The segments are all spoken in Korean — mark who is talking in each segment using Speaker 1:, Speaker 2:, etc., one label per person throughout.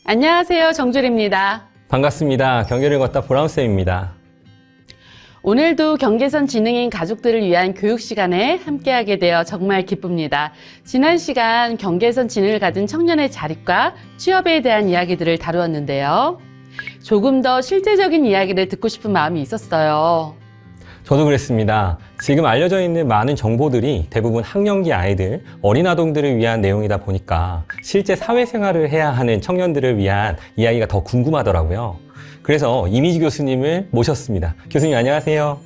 Speaker 1: 안녕하세요. 정주리입니다.
Speaker 2: 반갑습니다. 경계를 걷다 보람쌤입니다.
Speaker 1: 오늘도 경계선 지능인 가족들을 위한 교육 시간에 함께하게 되어 정말 기쁩니다. 지난 시간 경계선 지능을 가진 청년의 자립과 취업에 대한 이야기들을 다루었는데요. 조금 더 실제적인 이야기를 듣고 싶은 마음이 있었어요.
Speaker 2: 저도 그랬습니다. 지금 알려져 있는 많은 정보들이 대부분 학령기 아이들, 어린 아동들을 위한 내용이다 보니까 실제 사회생활을 해야 하는 청년들을 위한 이야기가 더 궁금하더라고요. 그래서 이미지 교수님을 모셨습니다. 교수님 안녕하세요.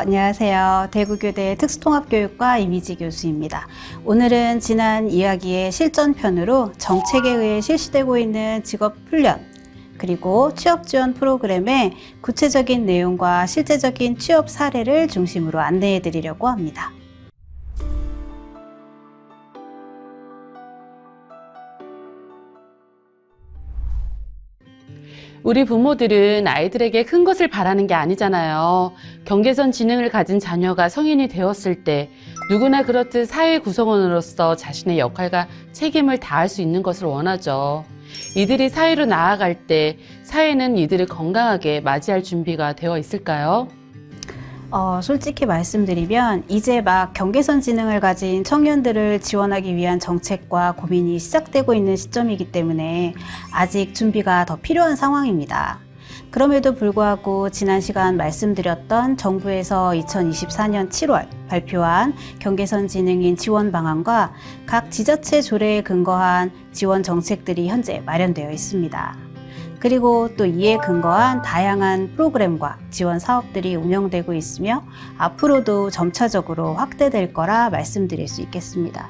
Speaker 3: 안녕하세요. 대구교대 특수통합교육과 이미지 교수입니다. 오늘은 지난 이야기의 실전편으로 정책에 의해 실시되고 있는 직업훈련, 그리고 취업 지원 프로그램의 구체적인 내용과 실제적인 취업 사례를 중심으로 안내해 드리려고 합니다.
Speaker 1: 우리 부모들은 아이들에게 큰 것을 바라는 게 아니잖아요. 경계선 지능을 가진 자녀가 성인이 되었을 때 누구나 그렇듯 사회 구성원으로서 자신의 역할과 책임을 다할 수 있는 것을 원하죠. 이들이 사회로 나아갈 때 사회는 이들을 건강하게 맞이할 준비가 되어 있을까요?
Speaker 3: 솔직히 말씀드리면 이제 막 경계선 지능을 가진 청년들을 지원하기 위한 정책과 고민이 시작되고 있는 시점이기 때문에 아직 준비가 더 필요한 상황입니다. 그럼에도 불구하고 지난 시간 말씀드렸던 정부에서 2024년 7월 발표한 경계선 지능인 지원 방안과 각 지자체 조례에 근거한 지원 정책들이 현재 마련되어 있습니다. 그리고 또 이에 근거한 다양한 프로그램과 지원 사업들이 운영되고 있으며 앞으로도 점차적으로 확대될 거라 말씀드릴 수 있겠습니다.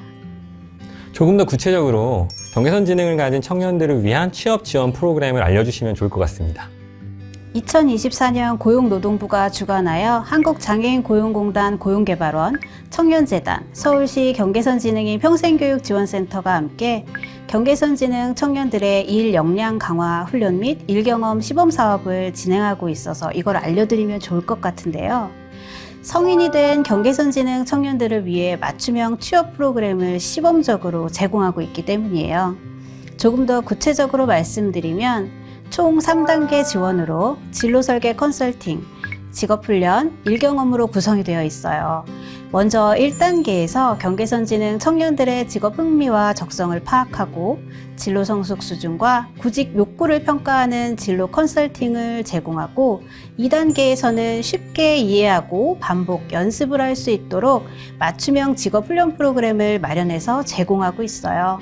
Speaker 2: 조금 더 구체적으로 경계선 지능을 가진 청년들을 위한 취업 지원 프로그램을 알려주시면 좋을 것 같습니다.
Speaker 3: 2024년 고용노동부가 주관하여 한국장애인고용공단 고용개발원, 청년재단, 서울시 경계선지능인 평생교육지원센터가 함께 경계선지능 청년들의 일 역량 강화 훈련 및 일경험 시범 사업을 진행하고 있어서 이걸 알려드리면 좋을 것 같은데요. 성인이 된 경계선지능 청년들을 위해 맞춤형 취업 프로그램을 시범적으로 제공하고 있기 때문이에요. 조금 더 구체적으로 말씀드리면 총 3단계 지원으로 진로설계 컨설팅, 직업훈련, 일경험으로 구성이 되어 있어요. 먼저 1단계에서 경계선지능 청년들의 직업 흥미와 적성을 파악하고 진로 성숙 수준과 구직 욕구를 평가하는 진로 컨설팅을 제공하고 2단계에서는 쉽게 이해하고 반복 연습을 할 수 있도록 맞춤형 직업훈련 프로그램을 마련해서 제공하고 있어요.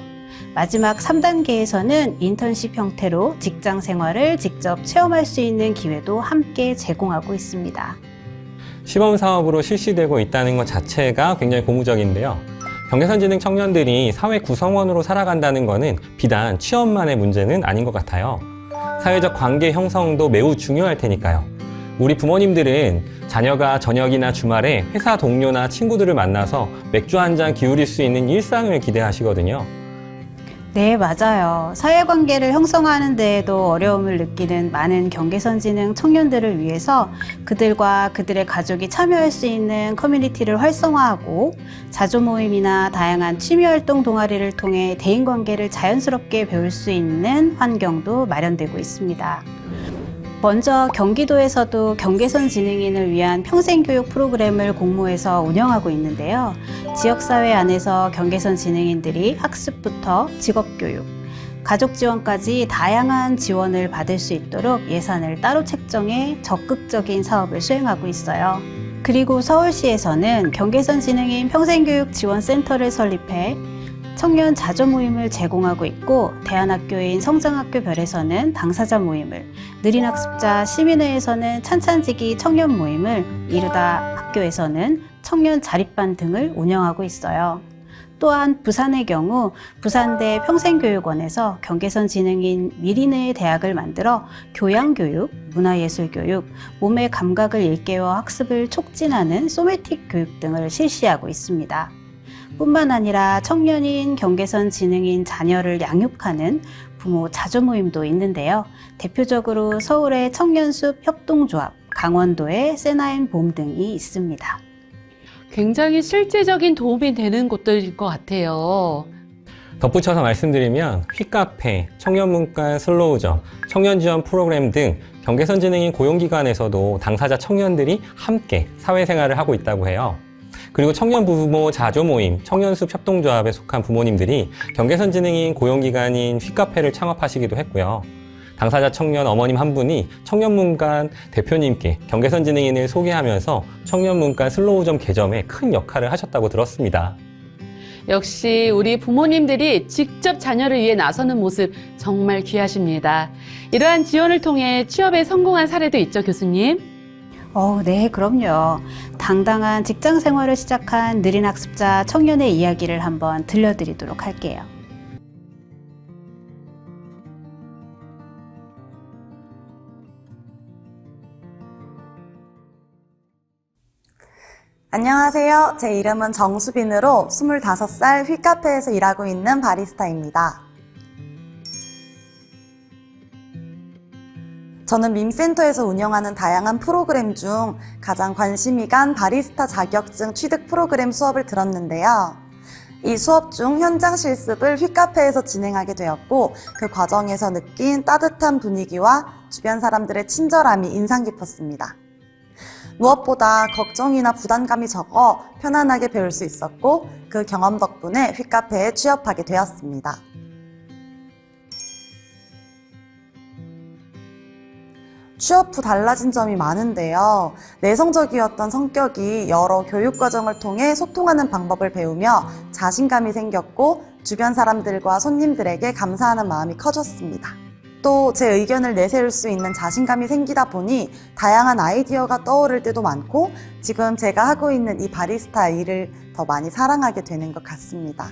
Speaker 3: 마지막 3단계에서는 인턴십 형태로 직장 생활을 직접 체험할 수 있는 기회도 함께 제공하고 있습니다.
Speaker 2: 시범 사업으로 실시되고 있다는 것 자체가 굉장히 고무적인데요. 경계선 지능 청년들이 사회 구성원으로 살아간다는 것은 비단 취업만의 문제는 아닌 것 같아요. 사회적 관계 형성도 매우 중요할 테니까요. 우리 부모님들은 자녀가 저녁이나 주말에 회사 동료나 친구들을 만나서 맥주 한 잔 기울일 수 있는 일상을 기대하시거든요.
Speaker 3: 네, 맞아요. 사회관계를 형성하는 데에도 어려움을 느끼는 많은 경계선지능 청년들을 위해서 그들과 그들의 가족이 참여할 수 있는 커뮤니티를 활성화하고 자조 모임이나 다양한 취미활동 동아리를 통해 대인관계를 자연스럽게 배울 수 있는 환경도 마련되고 있습니다. 먼저 경기도에서도 경계선 지능인을 위한 평생교육 프로그램을 공모해서 운영하고 있는데요. 지역사회 안에서 경계선 지능인들이 학습부터 직업교육, 가족 지원까지 다양한 지원을 받을 수 있도록 예산을 따로 책정해 적극적인 사업을 수행하고 있어요. 그리고 서울시에서는 경계선 지능인 평생교육지원센터를 설립해 청년 자조 모임을 제공하고 있고 대안학교인 성장학교별에서는 당사자 모임을, 느린학습자 시민회에서는 찬찬지기 청년 모임을, 이루다 학교에서는 청년 자립반 등을 운영하고 있어요. 또한 부산의 경우 부산대 평생교육원에서 경계선 지능인 미리네 대학을 만들어 교양교육, 문화예술교육, 몸의 감각을 일깨워 학습을 촉진하는 소매틱 교육 등을 실시하고 있습니다. 뿐만 아니라 청년인 경계선 지능인 자녀를 양육하는 부모 자조 모임도 있는데요. 대표적으로 서울의 청년숲 협동조합, 강원도의 세나인 봄 등이 있습니다.
Speaker 1: 굉장히 실제적인 도움이 되는 곳들일 것 같아요.
Speaker 2: 덧붙여서 말씀드리면 휘카페, 청년문간 슬로우점, 청년지원 프로그램 등 경계선진흥인 고용기관에서도 당사자 청년들이 함께 사회생활을 하고 있다고 해요. 그리고 청년 부모 자조 모임, 청년숲 협동조합에 속한 부모님들이 경계선진흥인 고용기관인 휘카페를 창업하시기도 했고요. 당사자 청년 어머님 한 분이 청년문간 대표님께 경계선진흥인을 소개하면서 청년문간 슬로우점 개점에 큰 역할을 하셨다고 들었습니다.
Speaker 1: 역시 우리 부모님들이 직접 자녀를 위해 나서는 모습 정말 귀하십니다. 이러한 지원을 통해 취업에 성공한 사례도 있죠, 교수님?
Speaker 3: 네, 그럼요. 당당한 직장 생활을 시작한 느린 학습자 청년의 이야기를 한번 들려드리도록 할게요.
Speaker 4: 안녕하세요. 제 이름은 정수빈으로 25살 휘카페에서 일하고 있는 바리스타입니다. 저는 밈센터에서 운영하는 다양한 프로그램 중 가장 관심이 간 바리스타 자격증 취득 프로그램 수업을 들었는데요. 이 수업 중 현장 실습을 휘카페에서 진행하게 되었고 그 과정에서 느낀 따뜻한 분위기와 주변 사람들의 친절함이 인상 깊었습니다. 무엇보다 걱정이나 부담감이 적어 편안하게 배울 수 있었고 그 경험 덕분에 휘카페에 취업하게 되었습니다. 취업 후 달라진 점이 많은데요. 내성적이었던 성격이 여러 교육과정을 통해 소통하는 방법을 배우며 자신감이 생겼고 주변 사람들과 손님들에게 감사하는 마음이 커졌습니다. 또 제 의견을 내세울 수 있는 자신감이 생기다 보니 다양한 아이디어가 떠오를 때도 많고 지금 제가 하고 있는 이 바리스타 일을 더 많이 사랑하게 되는 것 같습니다.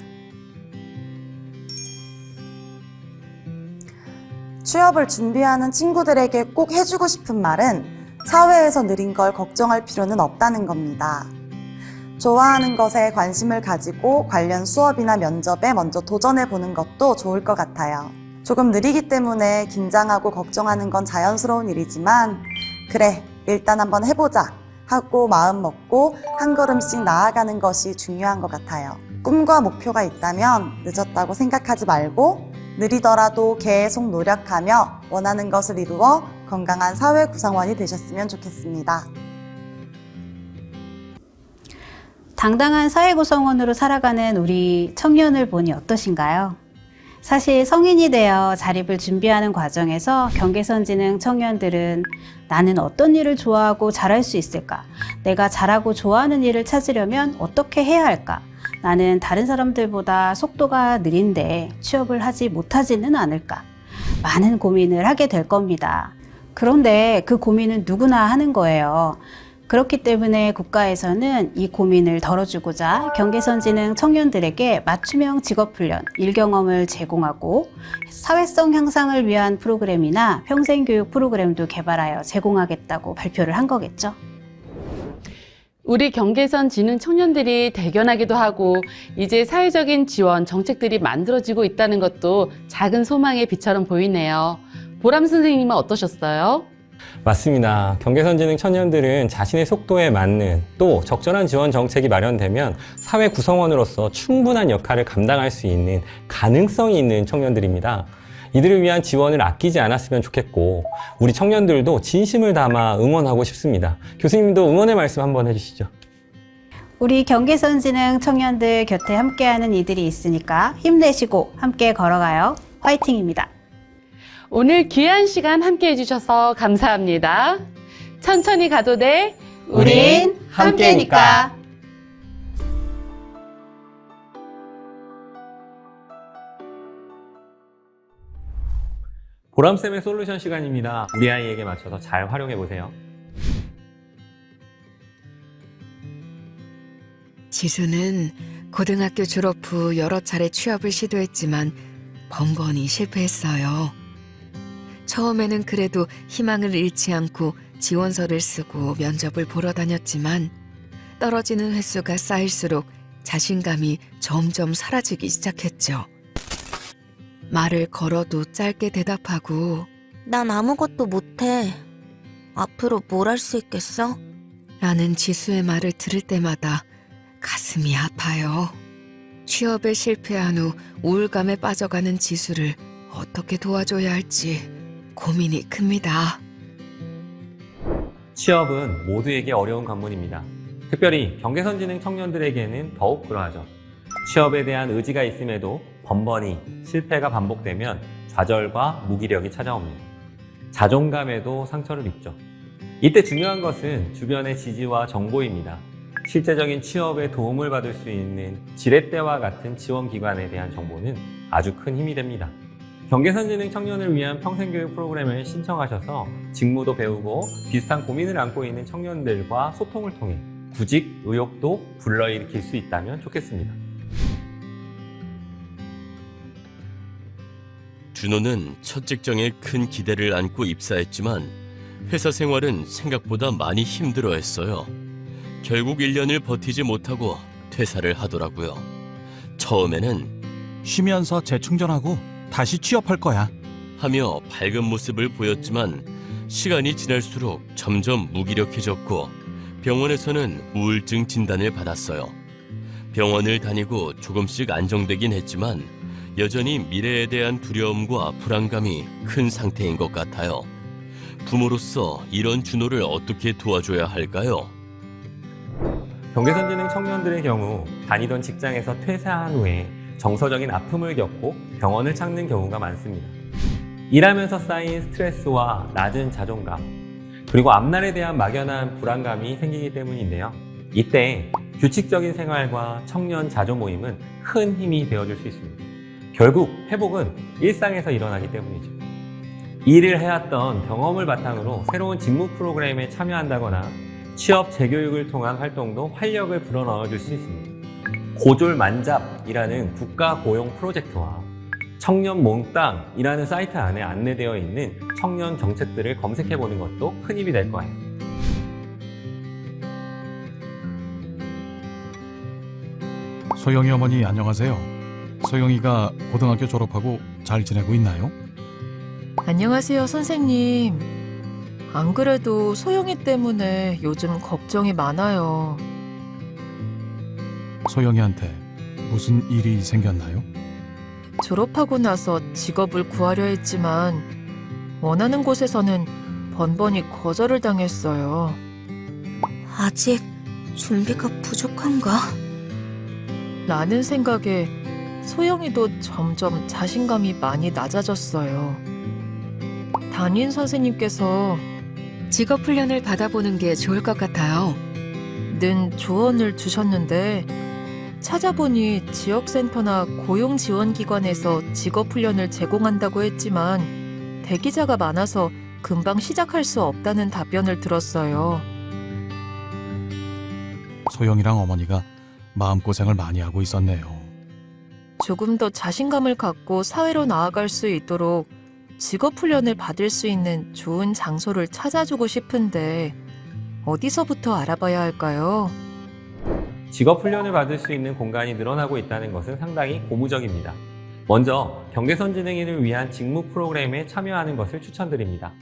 Speaker 4: 취업을 준비하는 친구들에게 꼭 해주고 싶은 말은 사회에서 느린 걸 걱정할 필요는 없다는 겁니다. 좋아하는 것에 관심을 가지고 관련 수업이나 면접에 먼저 도전해보는 것도 좋을 것 같아요. 조금 느리기 때문에 긴장하고 걱정하는 건 자연스러운 일이지만 그래, 일단 한번 해보자 하고 마음 먹고 한 걸음씩 나아가는 것이 중요한 것 같아요. 꿈과 목표가 있다면 늦었다고 생각하지 말고 느리더라도 계속 노력하며 원하는 것을 이루어 건강한 사회 구성원이 되셨으면 좋겠습니다.
Speaker 3: 당당한 사회 구성원으로 살아가는 우리 청년을 보니 어떠신가요? 사실 성인이 되어 자립을 준비하는 과정에서 경계선진흥 청년들은 나는 어떤 일을 좋아하고 잘할 수 있을까? 내가 잘하고 좋아하는 일을 찾으려면 어떻게 해야 할까? 나는 다른 사람들보다 속도가 느린데 취업을 하지 못하지는 않을까? 많은 고민을 하게 될 겁니다. 그런데 그 고민은 누구나 하는 거예요. 그렇기 때문에 국가에서는 이 고민을 덜어주고자 경계선진흥 청년들에게 맞춤형 직업훈련, 일경험을 제공하고 사회성 향상을 위한 프로그램이나 평생교육 프로그램도 개발하여 제공하겠다고 발표를 한 거겠죠.
Speaker 1: 우리 경계선 지능 청년들이 대견하기도 하고 이제 사회적인 지원 정책들이 만들어지고 있다는 것도 작은 소망의 빛처럼 보이네요. 보람 선생님은 어떠셨어요?
Speaker 2: 맞습니다. 경계선진흥 청년들은 자신의 속도에 맞는 또 적절한 지원 정책이 마련되면 사회 구성원으로서 충분한 역할을 감당할 수 있는 가능성이 있는 청년들입니다. 이들을 위한 지원을 아끼지 않았으면 좋겠고 우리 청년들도 진심을 담아 응원하고 싶습니다. 교수님도 응원의 말씀 한번 해주시죠.
Speaker 3: 우리 경계선진흥 청년들 곁에 함께하는 이들이 있으니까 힘내시고 함께 걸어가요. 화이팅입니다.
Speaker 1: 오늘 귀한 시간 함께 해주셔서 감사합니다. 천천히 가도 돼. 우린 함께니까.
Speaker 2: 보람쌤의 솔루션 시간입니다. 우리 아이에게 맞춰서 잘 활용해 보세요.
Speaker 5: 지수는 고등학교 졸업 후 여러 차례 취업을 시도했지만 번번이 실패했어요. 처음에는 그래도 희망을 잃지 않고 지원서를 쓰고 면접을 보러 다녔지만 떨어지는 횟수가 쌓일수록 자신감이 점점 사라지기 시작했죠. 말을 걸어도 짧게 대답하고
Speaker 6: 난 아무것도 못해. 앞으로 뭘 할 수 있겠어?
Speaker 5: 라는 지수의 말을 들을 때마다 가슴이 아파요. 취업에 실패한 후 우울감에 빠져가는 지수를 어떻게 도와줘야 할지 고민이 큽니다.
Speaker 2: 취업은 모두에게 어려운 관문입니다. 특별히 경계선지능 청년들에게는 더욱 그러하죠. 취업에 대한 의지가 있음에도 번번이 실패가 반복되면 좌절과 무기력이 찾아옵니다. 자존감에도 상처를 입죠. 이때 중요한 것은 주변의 지지와 정보입니다. 실제적인 취업에 도움을 받을 수 있는 지렛대와 같은 지원기관에 대한 정보는 아주 큰 힘이 됩니다. 경계선지능 청년을 위한 평생교육 프로그램을 신청하셔서 직무도 배우고 비슷한 고민을 안고 있는 청년들과 소통을 통해 구직 의욕도 불러일으킬 수 있다면 좋겠습니다.
Speaker 7: 준호는 첫 직장에 큰 기대를 안고 입사했지만 회사 생활은 생각보다 많이 힘들어했어요. 결국 1년을 버티지 못하고 퇴사를 하더라고요. 처음에는
Speaker 8: 쉬면서 재충전하고 다시 취업할 거야.
Speaker 7: 하며 밝은 모습을 보였지만 시간이 지날수록 점점 무기력해졌고 병원에서는 우울증 진단을 받았어요. 병원을 다니고 조금씩 안정되긴 했지만 여전히 미래에 대한 두려움과 불안감이 큰 상태인 것 같아요. 부모로서 이런 준호를 어떻게 도와줘야 할까요?
Speaker 2: 경계선지능 청년들의 경우 다니던 직장에서 퇴사한 후에 정서적인 아픔을 겪고 병원을 찾는 경우가 많습니다. 일하면서 쌓인 스트레스와 낮은 자존감, 그리고 앞날에 대한 막연한 불안감이 생기기 때문인데요. 이때 규칙적인 생활과 청년 자조 모임은 큰 힘이 되어줄 수 있습니다. 결국 회복은 일상에서 일어나기 때문이죠. 일을 해왔던 경험을 바탕으로 새로운 직무 프로그램에 참여한다거나 취업 재교육을 통한 활동도 활력을 불어넣어줄 수 있습니다. 고졸만잡이라는 국가 고용 프로젝트와 청년 몽땅이라는 사이트 안에 안내되어 있는 청년 정책들을 검색해보는 것도 큰 힘이 될 거예요.
Speaker 8: 소영이 어머니 안녕하세요. 소영이가 고등학교 졸업하고 잘 지내고 있나요?
Speaker 9: 안녕하세요, 선생님. 안 그래도 소영이 때문에 요즘 걱정이 많아요.
Speaker 8: 소영이한테 무슨 일이 생겼나요?
Speaker 9: 졸업하고 나서 직업을 구하려 했지만 원하는 곳에서는 번번이 거절을 당했어요.
Speaker 6: 아직 준비가 부족한가?
Speaker 9: 라는 생각에 소영이도 점점 자신감이 많이 낮아졌어요. 담임 선생님께서
Speaker 5: 직업 훈련을 받아보는 게 좋을 것 같아요.
Speaker 9: 는 조언을 주셨는데 찾아보니 지역센터나 고용지원기관에서 직업훈련을 제공한다고 했지만 대기자가 많아서 금방 시작할 수 없다는 답변을 들었어요.
Speaker 8: 소영이랑 어머니가 마음고생을 많이 하고 있었네요.
Speaker 9: 조금 더 자신감을 갖고 사회로 나아갈 수 있도록 직업훈련을 받을 수 있는 좋은 장소를 찾아주고 싶은데 어디서부터 알아봐야 할까요?
Speaker 2: 직업훈련을 받을 수 있는 공간이 늘어나고 있다는 것은 상당히 고무적입니다. 먼저 경계선지능인을 위한 직무 프로그램에 참여하는 것을 추천드립니다.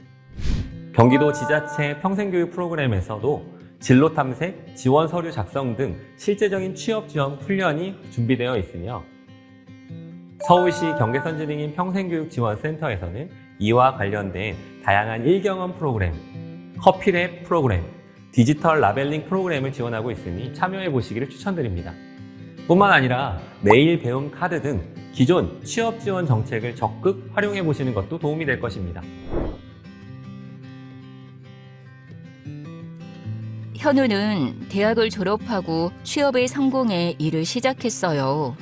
Speaker 2: 경기도 지자체 평생교육 프로그램에서도 진로 탐색, 지원 서류 작성 등 실제적인 취업 지원 훈련이 준비되어 있으며 서울시 경계선지능인 평생교육지원센터에서는 이와 관련된 다양한 일경험 프로그램, 커피랩 프로그램, 디지털 라벨링 프로그램을 지원하고 있으니 참여해 보시기를 추천드립니다. 뿐만 아니라 내일 배움 카드 등 기존 취업 지원 정책을 적극 활용해 보시는 것도 도움이 될 것입니다.
Speaker 10: 현우는 대학을 졸업하고 취업에 성공해 일을 시작했어요.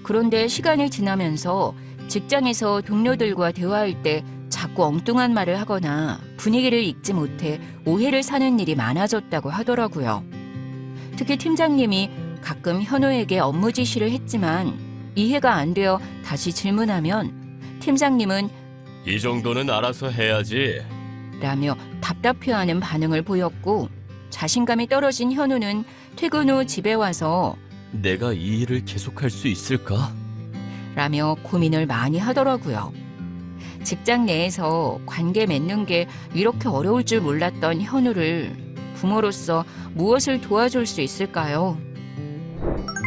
Speaker 10: 그런데 시간이 지나면서 직장에서 동료들과 대화할 때 자꾸 엉뚱한 말을 하거나 분위기를 읽지 못해 오해를 사는 일이 많아졌다고 하더라고요. 특히 팀장님이 가끔 현우에게 업무 지시를 했지만 이해가 안 되어 다시 질문하면 팀장님은
Speaker 7: 이 정도는 알아서 해야지.
Speaker 10: 라며 답답해하는 반응을 보였고 자신감이 떨어진 현우는 퇴근 후 집에 와서
Speaker 7: 내가 이 일을 계속할 수 있을까?
Speaker 10: 라며 고민을 많이 하더라고요. 직장 내에서 관계 맺는 게 이렇게 어려울 줄 몰랐던 현우를 부모로서 무엇을 도와줄 수 있을까요?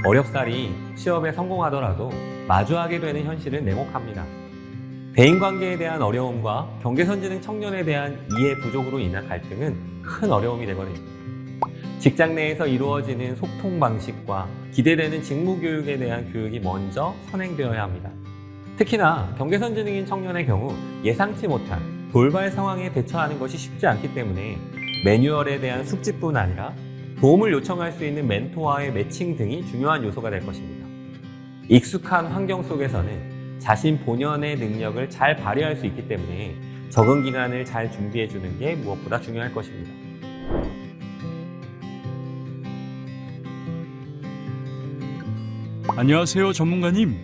Speaker 2: 어렵사리 취업에 성공하더라도 마주하게 되는 현실은 냉혹합니다. 대인관계에 대한 어려움과 경계선지능 청년에 대한 이해 부족으로 인한 갈등은 큰 어려움이 되거든요. 직장 내에서 이루어지는 소통 방식과 기대되는 직무 교육에 대한 교육이 먼저 선행되어야 합니다. 특히나 경계선지능인 청년의 경우 예상치 못한 돌발 상황에 대처하는 것이 쉽지 않기 때문에 매뉴얼에 대한 숙지뿐 아니라 도움을 요청할 수 있는 멘토와의 매칭 등이 중요한 요소가 될 것입니다. 익숙한 환경 속에서는 자신 본연의 능력을 잘 발휘할 수 있기 때문에 적응 기간을 잘 준비해 주는 게 무엇보다 중요할 것입니다.
Speaker 8: 안녕하세요, 전문가님.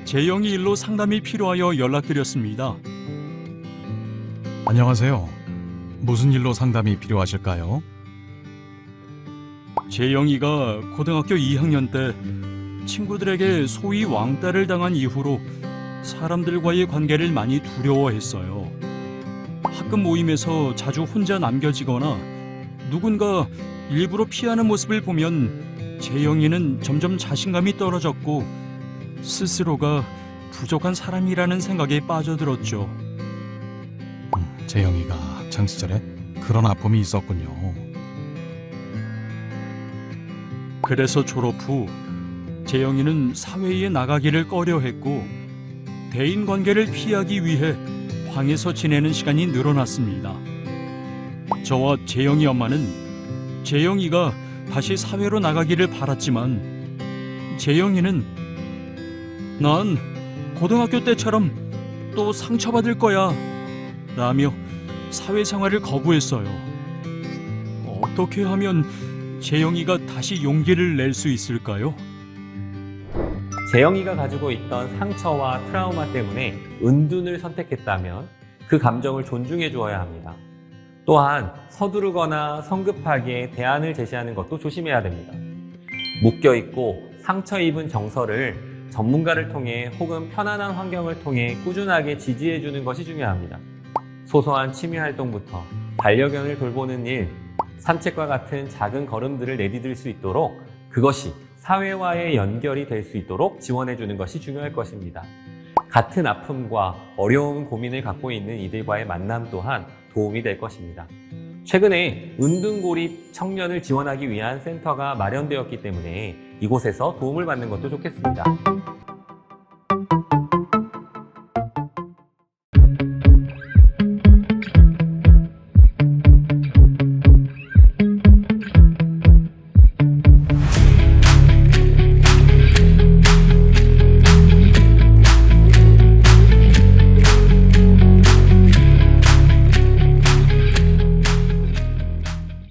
Speaker 8: 재영이 일로 상담이 필요하여 연락드렸습니다. 안녕하세요. 무슨 일로 상담이 필요하실까요? 재영이가 고등학교 2학년 때 친구들에게 소위 왕따를 당한 이후로 사람들과의 관계를 많이 두려워했어요. 학급 모임에서 자주 혼자 남겨지거나 누군가 일부러 피하는 모습을 보면 재영이는 점점 자신감이 떨어졌고 스스로가 부족한 사람이라는 생각에 빠져들었죠. 재영이가 학창 시절에 그런 아픔이 있었군요. 그래서 졸업 후 재영이는 사회에 나가기를 꺼려했고 대인관계를 피하기 위해 방에서 지내는 시간이 늘어났습니다. 저와 재영이 엄마는 재영이가 다시 사회로 나가기를 바랐지만 재영이는 난 고등학교 때처럼 또 상처받을 거야 라며 사회생활을 거부했어요. 어떻게 하면 재영이가 다시 용기를 낼 수 있을까요?
Speaker 2: 재영이가 가지고 있던 상처와 트라우마 때문에 은둔을 선택했다면 그 감정을 존중해 주어야 합니다. 또한 서두르거나 성급하게 대안을 제시하는 것도 조심해야 됩니다. 묶여있고 상처 입은 정서를 전문가를 통해 혹은 편안한 환경을 통해 꾸준하게 지지해 주는 것이 중요합니다. 소소한 취미 활동부터 반려견을 돌보는 일, 산책과 같은 작은 걸음들을 내디딜 수 있도록 그것이 사회와의 연결이 될 수 있도록 지원해 주는 것이 중요할 것입니다. 같은 아픔과 어려운 고민을 갖고 있는 이들과의 만남 또한 도움이 될 것입니다. 최근에 은둔고립 청년을 지원하기 위한 센터가 마련되었기 때문에 이곳에서 도움을 받는 것도 좋겠습니다.